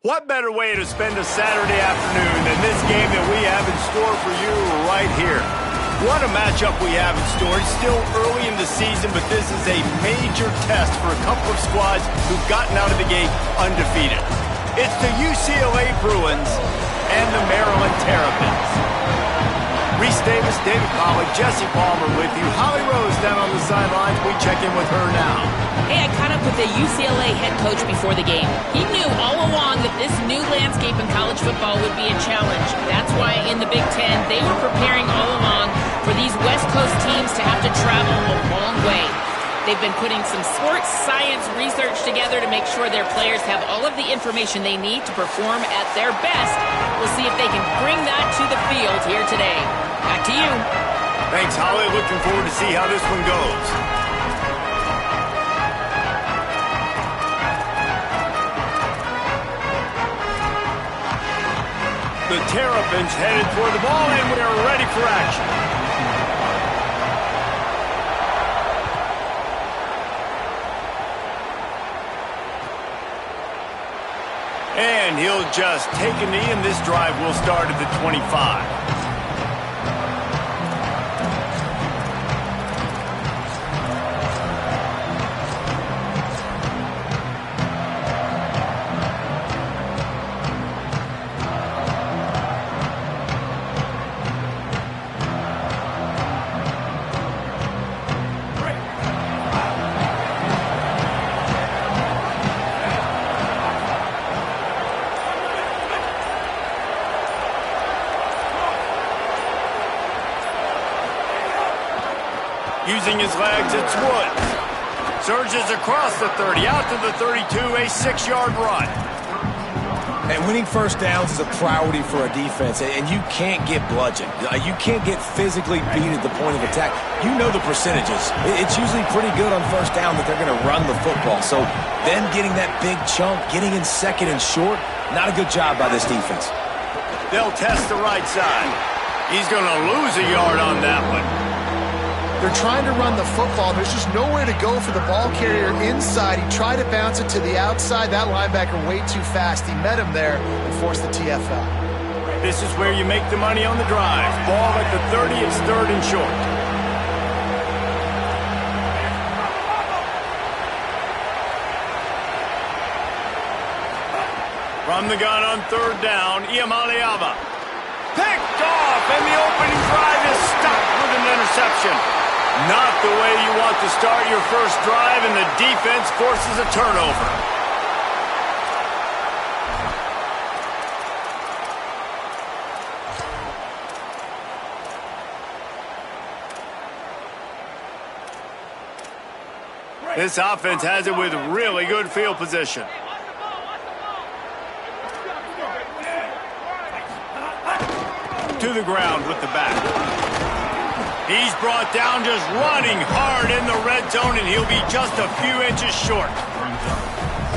What better way to spend a Saturday afternoon than this game that we have in store for you right here? What a matchup we have in store. It's still early in the season, but this is a major test for a couple of squads who've gotten out of the gate undefeated. It's the UCLA Bruins and the Maryland Terrapins. Reese Davis, David Pollack, Jesse Palmer with you. Holly Rose down on the sidelines. We check in with her now. Hey, I caught up with the UCLA head coach before the game. He knew all along that this new landscape in college football would be a challenge. That's why in the Big Ten, they were preparing all along for these West Coast teams to have to travel a long way. They've been putting some sports science research together to make sure their players have all of the information they need to perform at their best. We'll see if they can bring that to the field here today. Back to you. Thanks, Holly. Looking forward to see how this one goes. The Terrapins headed toward the ball, and we are ready for action. And he'll just take a knee, and this drive will start at the 25. Using his legs, it's Woods. Surges across the 30, out to the 32, a 6-yard run. And winning first downs is a priority for a defense, and you can't get bludgeoned. You can't get physically beat at the point of attack. You know the percentages. It's usually pretty good on first down that they're going to run the football. So then getting that big chunk, getting in second and short, not a good job by this defense. They'll test the right side. He's going to lose a yard on that one. They're trying to run the football. There's just nowhere to go for the ball carrier inside. He tried to bounce it to the outside. That linebacker way too fast. He met him there and forced the TFL. This is where you make the money on the drive. Ball at the 30, it's third and short. From the gun on third down, Iamaleava. Picked off, and the opening drive is stopped with an interception. Not the way you want to start your first drive, and the defense forces a turnover. This offense has it with really good field position. To the ground with the back. He's brought down just running hard in the red zone, and he'll be just a few inches short.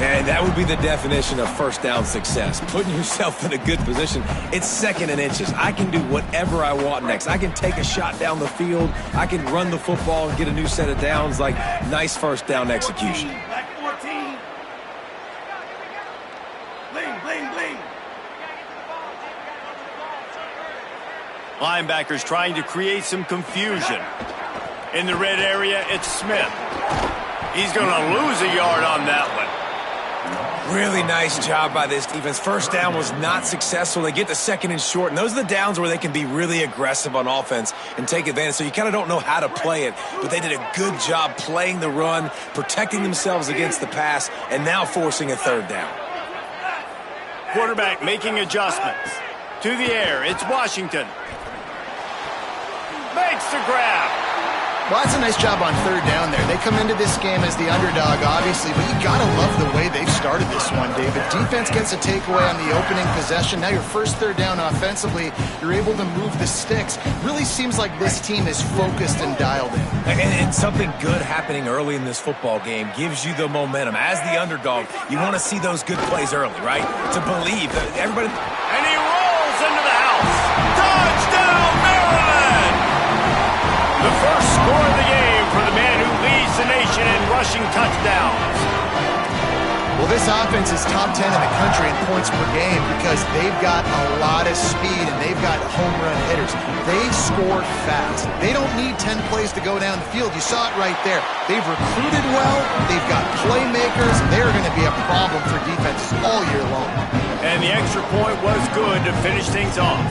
And that would be the definition of first down success. Putting yourself in a good position. It's second and inches. I can do whatever I want next. I can take a shot down the field. I can run the football and get a new set of downs. Like, nice first down execution. Back 14. Bling, bling, bling. Linebackers trying to create some confusion. In the red area, it's Smith. He's going to lose a yard on that one. Really nice job by this defense. First down was not successful. They get the second and short, and those are the downs where they can be really aggressive on offense and take advantage. So you kind of don't know how to play it, but they did a good job playing the run, protecting themselves against the pass, and now forcing a third down. Quarterback making adjustments. To the air, it's Washington. Makes the grab. Well, that's a nice job on third down there. They come into this game as the underdog, obviously, but you got to love the way they've started this one, David. Defense gets a takeaway on the opening possession. Now your first third down offensively, you're able to move the sticks. Really seems like this team is focused and dialed in. And something good happening early in this football game gives you the momentum. As the underdog, you want to see those good plays early, right? To believe that everybody... And he rolls into the house. Touchdown, Maryland! The first score of the game for the man who leads the nation in rushing touchdowns. Well, this offense is top 10 in the country in points per game because they've got a lot of speed and they've got home run hitters. They score fast. They don't need 10 plays to go down the field. You saw it right there. They've recruited well. They've got playmakers. They're going to be a problem for defenses all year long. And the extra point was good to finish things off.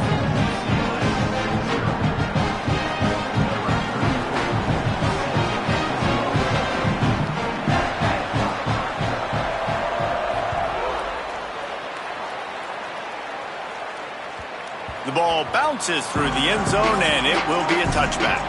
The ball bounces through the end zone, and it will be a touchback.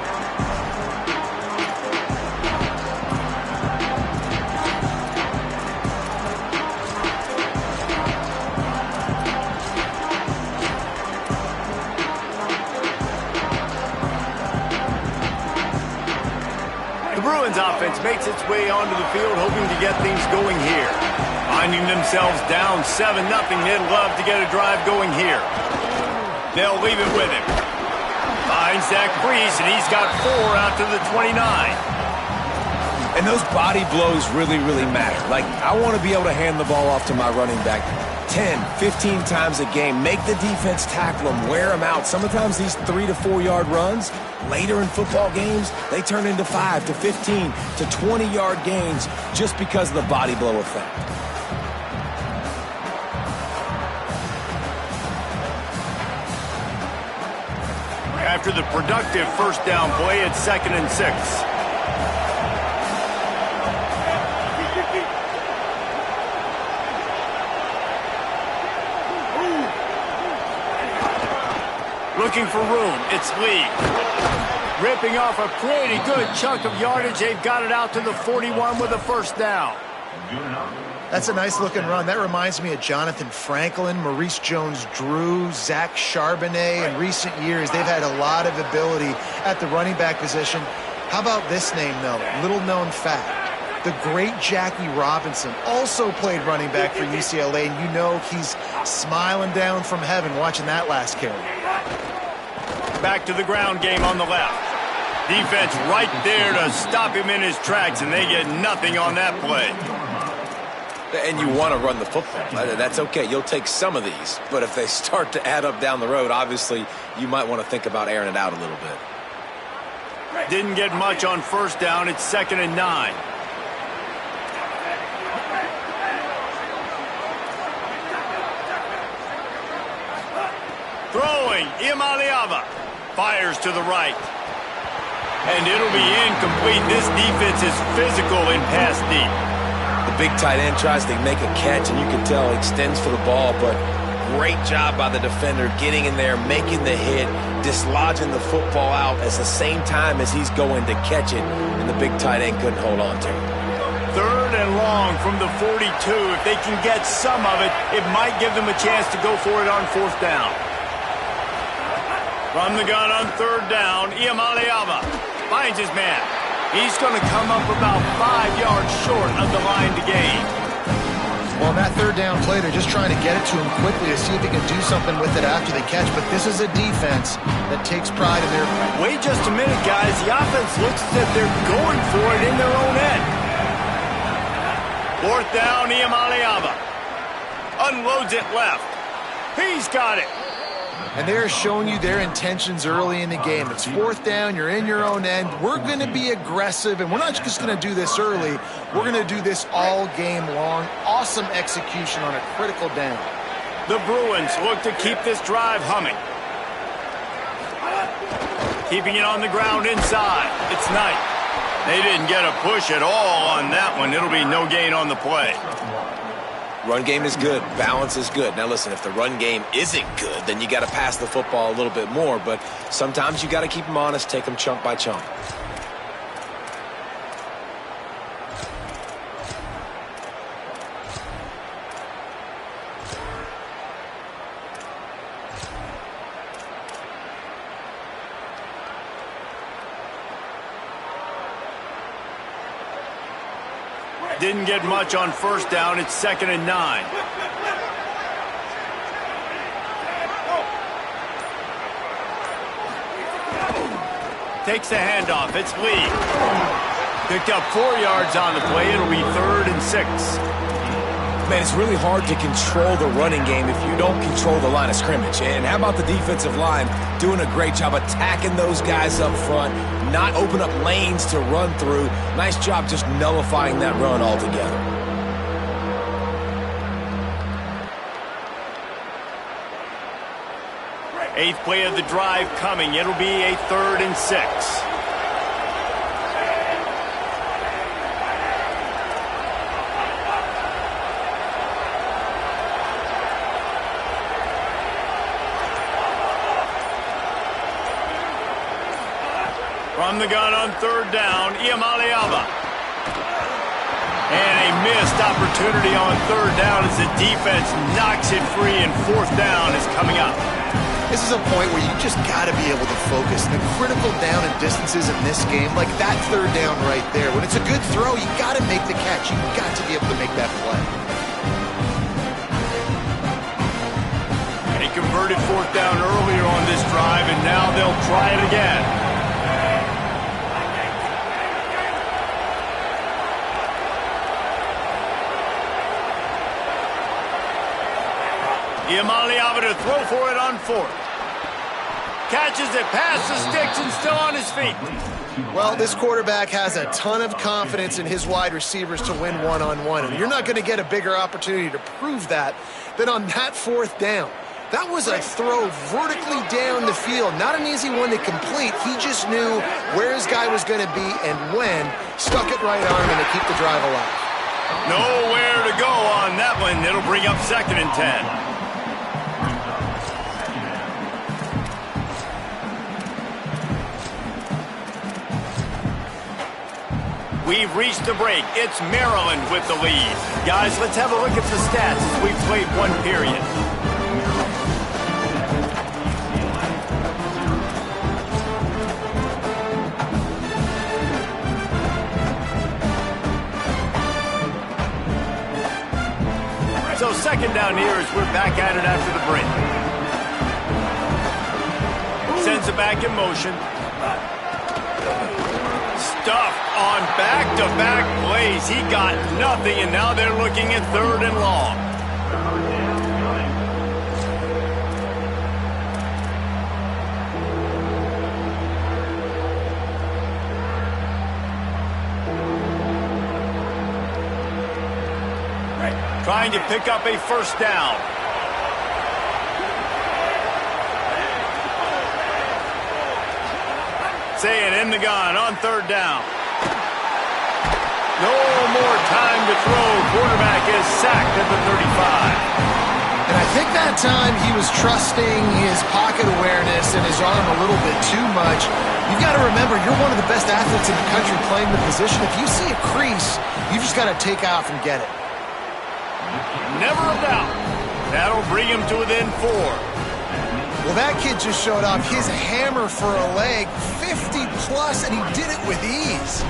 The Bruins offense makes its way onto the field, hoping to get things going here. Finding themselves down 7-0, they'd love to get a drive going here. They'll leave it with him. Finds Zach Brees, and he's got 4 out to the 29. And those body blows really, really matter. Like, I want to be able to hand the ball off to my running back 10, 15 times a game. Make the defense tackle them, wear them out. Sometimes these 3 to 4 yard runs, later in football games, they turn into 5 to 15 to 20 yard gains just because of the body blow effect. After the productive first down play, it's 2nd and 6. Looking for room, it's Lee. Ripping off a pretty good chunk of yardage. They've got it out to the 41 with a first down. That's a nice-looking run. That reminds me of Jonathan Franklin, Maurice Jones-Drew, Zach Charbonnet. In recent years, they've had a lot of ability at the running back position. How about this name, though? Little-known fact. The great Jackie Robinson also played running back for UCLA, and you know he's smiling down from heaven watching that last carry. Back to the ground game on the left. Defense right there to stop him in his tracks, and they get nothing on that play. And you want to run the football. That's okay. You'll take some of these. But if they start to add up down the road, obviously, you might want to think about airing it out a little bit. Didn't get much on first down. It's 2nd and 9. Throwing, Imaliava fires to the right. And it'll be incomplete. This defense is physical in pass deep. The big tight end tries to make a catch, and you can tell he extends for the ball, but great job by the defender getting in there, making the hit, dislodging the football out at the same time as he's going to catch it, and the big tight end couldn't hold on to it. 3rd and long from the 42. If they can get some of it, it might give them a chance to go for it on 4th down. From the gun on 3rd down, Iamaleava finds his man. He's going to come up about 5 yards short of the line to gain. Well, on that 3rd down play, they're just trying to get it to him quickly to see if he can do something with it after the catch. But this is a defense that takes pride in their... Wait just a minute, guys. The offense looks as if they're going for it in their own end. 4th down, Iamaleava unloads it left. He's got it. And they're showing you their intentions early in the game. It's 4th down, you're in your own end. We're going to be aggressive, and we're not just going to do this early. We're going to do this all game long. Awesome execution on a critical down. The Bruins look to keep this drive humming. Keeping it on the ground inside. It's Knight. They didn't get a push at all on that one. It'll be no gain on the play. Run game is good. Balance is good. Now, listen, if the run game isn't good, then you got to pass the football a little bit more. But sometimes you got to keep them honest, take them chunk by chunk. Didn't get much on first down. It's 2nd and 9. Takes the handoff. It's Lee. Picked up 4 yards on the play. It'll be 3rd and 6. Man, it's really hard to control the running game if you don't control the line of scrimmage. And how about the defensive line doing a great job attacking those guys up front, not open up lanes to run through. Nice job just nullifying that run altogether. Eighth play of the drive coming. It'll be a 3rd and 6. From the gun on 3rd down, Iamaleava. And a missed opportunity on 3rd down as the defense knocks it free, and 4th down is coming up. This is a point where you just got to be able to focus. The critical down and distances in this game, like that 3rd down right there. When it's a good throw, you got to make the catch. You got to be able to make that play. They converted 4th down earlier on this drive, and now they'll try it again. Iamaleava to throw for it on 4th. Catches it past the sticks and still on his feet. Well, this quarterback has a ton of confidence in his wide receivers to win one-on-one. And you're not going to get a bigger opportunity to prove that than on that 4th down. That was a throw vertically down the field. Not an easy one to complete. He just knew where his guy was going to be and when. Stuck it right on him to keep the drive alive. Nowhere to go on that one. It'll bring up 2nd and 10. We've reached the break. It's Maryland with the lead. Guys, let's have a look at the stats as we've played one period. So 2nd down here as we're back at it after the break. Sends it back in motion. Stuffed on back-to-back plays. He got nothing, and now they're looking at 3rd and long. Trying to pick up a 1st down. Saying in the gun on 3rd down. No more time to throw. Quarterback is sacked at the 35. And I think that time he was trusting his pocket awareness and his arm a little bit too much. You've got to remember, you're one of the best athletes in the country playing the position. If you see a crease, you just got to take off and get it. Never a doubt. That'll bring him to within 4. Well, that kid just showed off his hammer for a leg, 50-plus, and he did it with ease.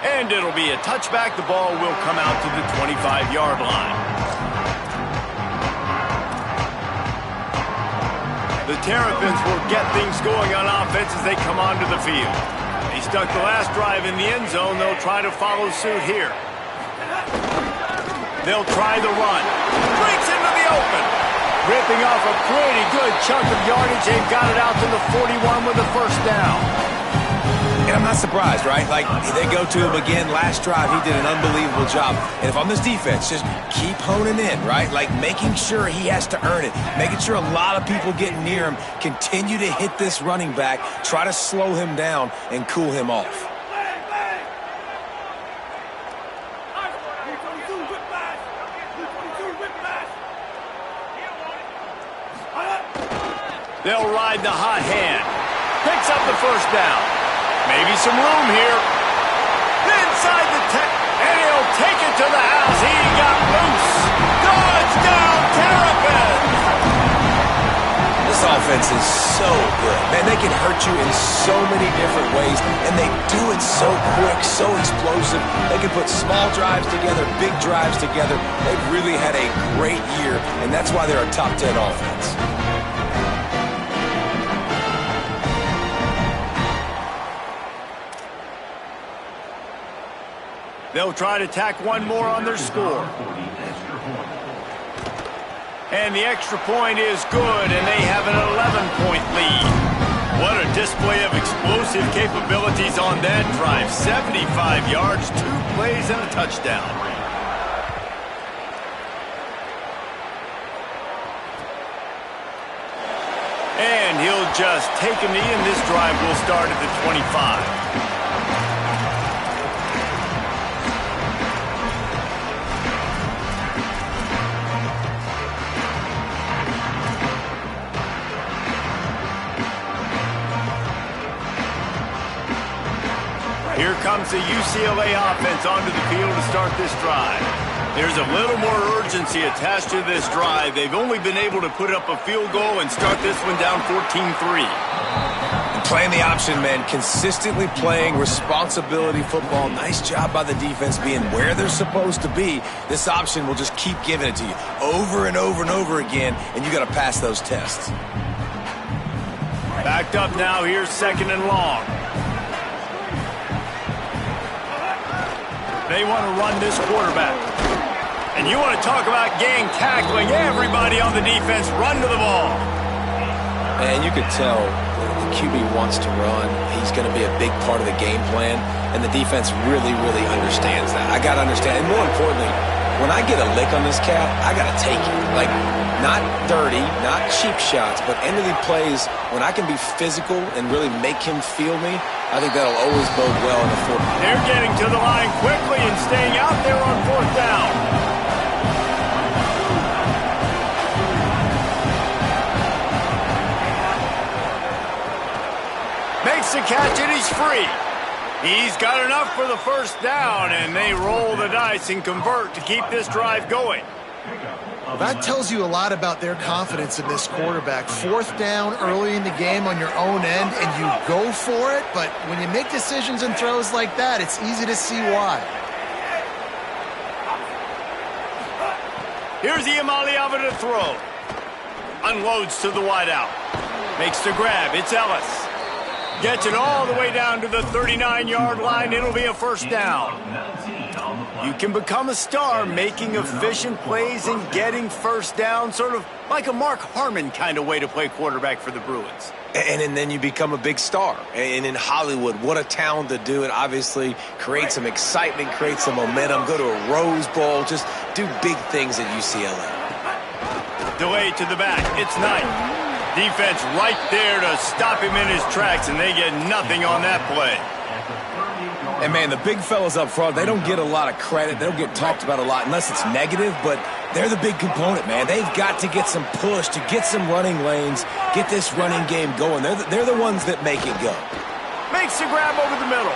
And it'll be a touchback. The ball will come out to the 25-yard line. The Terrapins will get things going on offense as they come onto the field. They stuck the last drive in the end zone. They'll try to follow suit here. They'll try the run. Breaks into the open. Ripping off a pretty good chunk of yardage. They've got it out to the 41 with a 1st down. And I'm not surprised, right? Like, they go to him again. Last drive, he did an unbelievable job. And if I'm this defense, just keep honing in, right? Like, making sure he has to earn it. Making sure a lot of people get near him. Continue to hit this running back. Try to slow him down and cool him off. They'll ride the hot hand. Picks up the 1st down. Maybe some room here. Inside the 10, and he'll take it to the house. He got loose. Touchdown, Terrapins! This offense is so good. Man, they can hurt you in so many different ways, and they do it so quick, so explosive. They can put small drives together, big drives together. They've really had a great year, and that's why they're a top 10 offense. They'll try to tack one more on their score. And the extra point is good, and they have an 11-point lead. What a display of explosive capabilities on that drive. 75 yards, 2 plays, and a touchdown. And he'll just take a knee, and this drive will start at the 25. Here comes the UCLA offense onto the field to start this drive. There's a little more urgency attached to this drive. They've only been able to put up a field goal and start this one down 14-3. Playing the option, man, consistently playing responsibility football. Nice job by the defense being where they're supposed to be. This option will just keep giving it to you over and over and over again, and you got to pass those tests. Backed up now. Here's 2nd and long. They want to run this quarterback. And you want to talk about gang tackling. Everybody on the defense run to the ball. And you could tell the QB wants to run. He's going to be a big part of the game plan. And the defense really, really understands that. I got to understand. And more importantly, when I get a lick on this cat, I got to take it. Like, not dirty, not cheap shots, but end of the plays, when I can be physical and really make him feel me, I think that'll always bode well in the fourth. They're getting to the line quickly and staying out there on 4th down. Makes the catch and he's free. He's got enough for the 1st down, and they roll the dice and convert to keep this drive going. That tells you a lot about their confidence in this quarterback. 4th down early in the game on your own end, and you go for it, but when you make decisions and throws like that, it's easy to see why. Here's Iamaleava to throw. Unloads to the wideout. Makes the grab. It's Ellis. Gets it all the way down to the 39-yard line. It'll be a 1st down. You can become a star making efficient plays and getting 1st down, sort of like a Mark Harmon kind of way to play quarterback for the Bruins. And then you become a big star. And in Hollywood, what a town to do it. Obviously, create some excitement, create some momentum, go to a Rose Bowl, just do big things at UCLA. Delay to the back. It's Knight. Defense right there to stop him in his tracks, and they get nothing on that play. And, man, the big fellas up front, they don't get a lot of credit. They don't get talked about a lot unless it's negative, but they're the big component, man. They've got to get some push, to get some running lanes, get this running game going. They're the ones that make it go. Makes the grab over the middle.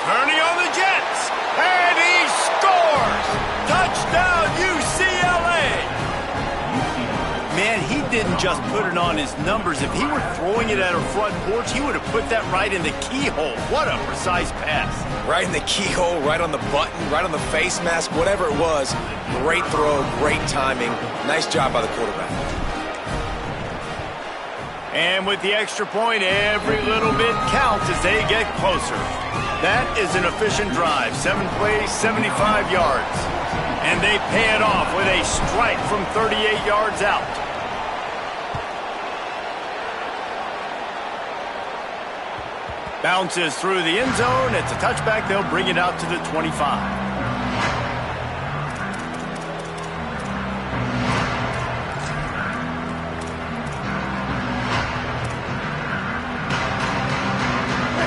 Turning on the Jets, and he scores! Touchdown, UCLA! Man, he didn't just put it on his numbers. If he were throwing it at a front porch, he would have put that right in the keyhole. What a precise pass. Right in the keyhole, right on the button, right on the face mask, whatever it was. Great throw, great timing. Nice job by the quarterback. And with the extra point, every little bit counts as they get closer. That is an efficient drive. 7 plays, 75 yards. And they pay it off with a strike from 38 yards out. Bounces through the end zone. It's a touchback. They'll bring it out to the 25.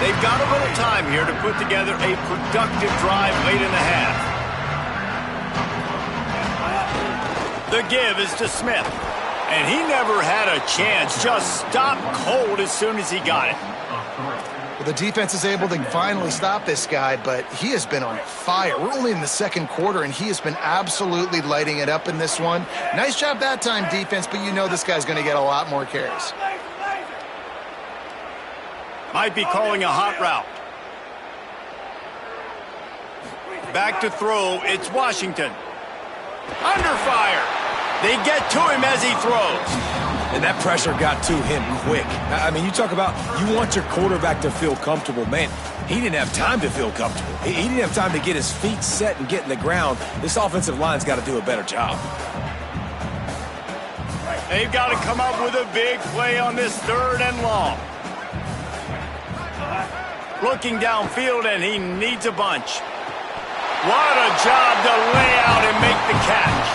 They've got a little time here to put together a productive drive late in the half. The give is to Smith. And he never had a chance. Just stopped cold as soon as he got it. Well, the defense is able to finally stop this guy, but he has been on fire. We're only in the 2nd quarter, and he has been absolutely lighting it up in this one. Nice job that time, defense, but you know this guy's going to get a lot more carries. Might be calling a hot route. Back to throw. It's Washington. Under fire. They get to him as he throws. And that pressure got to him quick. I mean, you talk about you want your quarterback to feel comfortable. Man, he didn't have time to feel comfortable. He didn't have time to get his feet set and get in the ground. This offensive line's got to do a better job. They've got to come up with a big play on this 3rd and long. Looking downfield, and he needs a bunch. What a job to lay out and make the catch.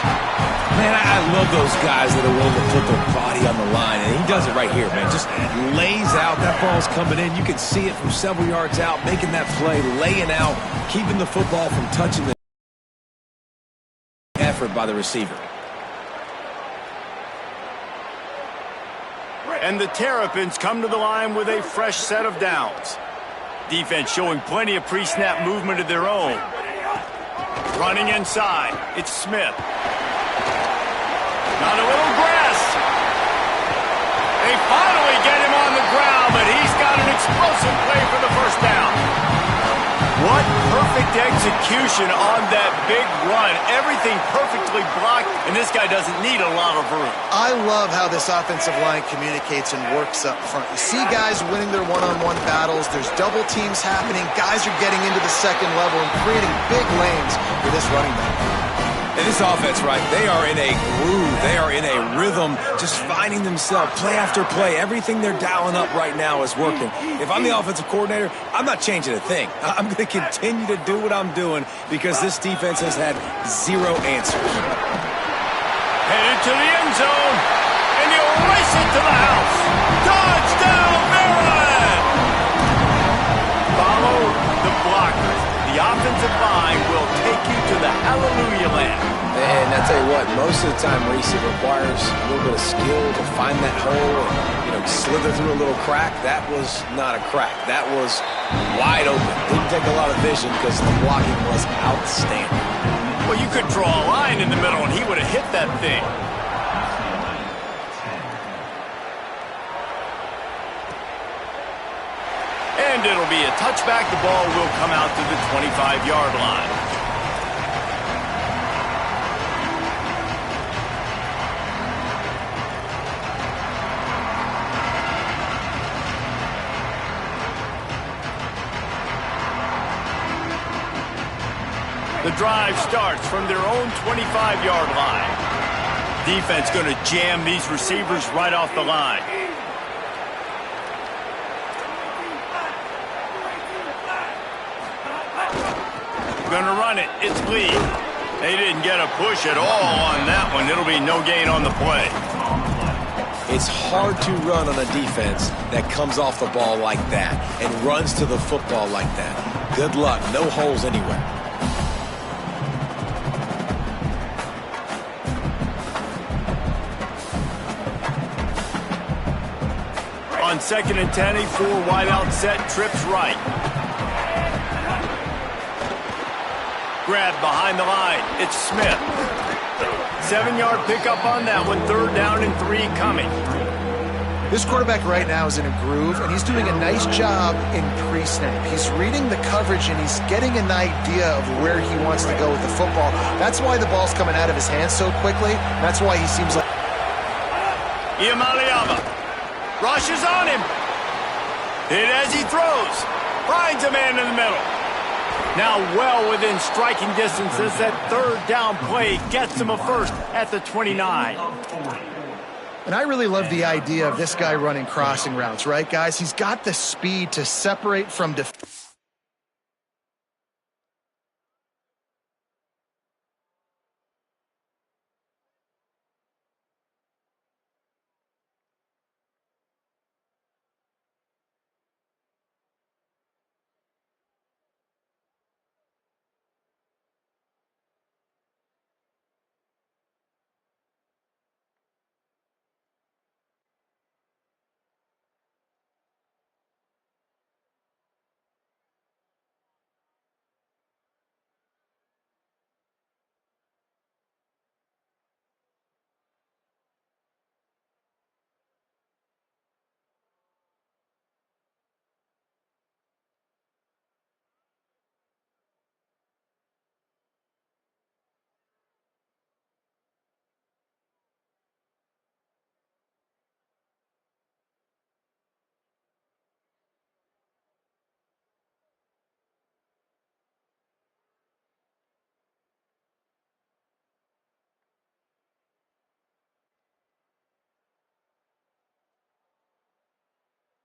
Man, I love those guys that are willing to put their body on the line, and he does it right here, man. Just lays out. That ball's coming in. You can see it from several yards out, making that play, laying out, keeping the football from touching the effort by the receiver. And the Terrapins come to the line with a fresh set of downs. Defense showing plenty of pre-snap movement of their own. Running inside, it's Smith. Not a little grass. They finally get him on the ground, but he's got an explosive play for the first down. What perfect execution on that big run. Everything perfectly blocked, and this guy doesn't need a lot of room. I love how this offensive line communicates and works up front. You see guys winning their one-on-one battles. There's double teams happening. Guys are getting into the second level and creating big lanes for this running back. And this offense, right, they are in a groove. They are in a rhythm, just finding themselves play after play. Everything they're dialing up right now is working. If I'm the offensive coordinator, I'm not changing a thing. I'm going to continue to do what I'm doing because this defense has had zero answers. Headed to the end zone, and you race it to the house. Touchdown, Maryland! Follow the blockers. The offensive line will take you to the hallelujah land. And I tell you what, most of the time, Reese, it requires a little bit of skill to find that hole and, slither through a little crack. That was not a crack. That was wide open. Didn't take a lot of vision because the blocking was outstanding. Well, you could draw a line in the middle, and he would have hit that thing. And it'll be a touchback. The ball will come out to the 25-yard line. The drive starts from their own 25-yard line. Defense going to jam these receivers right off the line. Gonna run it. It's Lee. They didn't get a push at all on that one. It'll be no gain on the play. It's hard to run on a defense that comes off the ball like that and runs to the football like that. Good luck. No holes anywhere. On 2nd and 10, a 4 wideout set, trips right. Grab behind the line. It's Smith. 7-yard pickup on that one. 3rd down and 3 coming. This quarterback right now is in a groove, and he's doing a nice job in pre-snap. He's reading the coverage, and he's getting an idea of where he wants to go with the football. That's why the ball's coming out of his hands so quickly. That's why he seems like... Iamaliava rushes on him. Hit as he throws. Finds a man in the middle. Now well within striking distance as that 3rd down play gets him a first at the 29. And I really love the idea of this guy running crossing routes, right, guys? He's got the speed to separate from defense.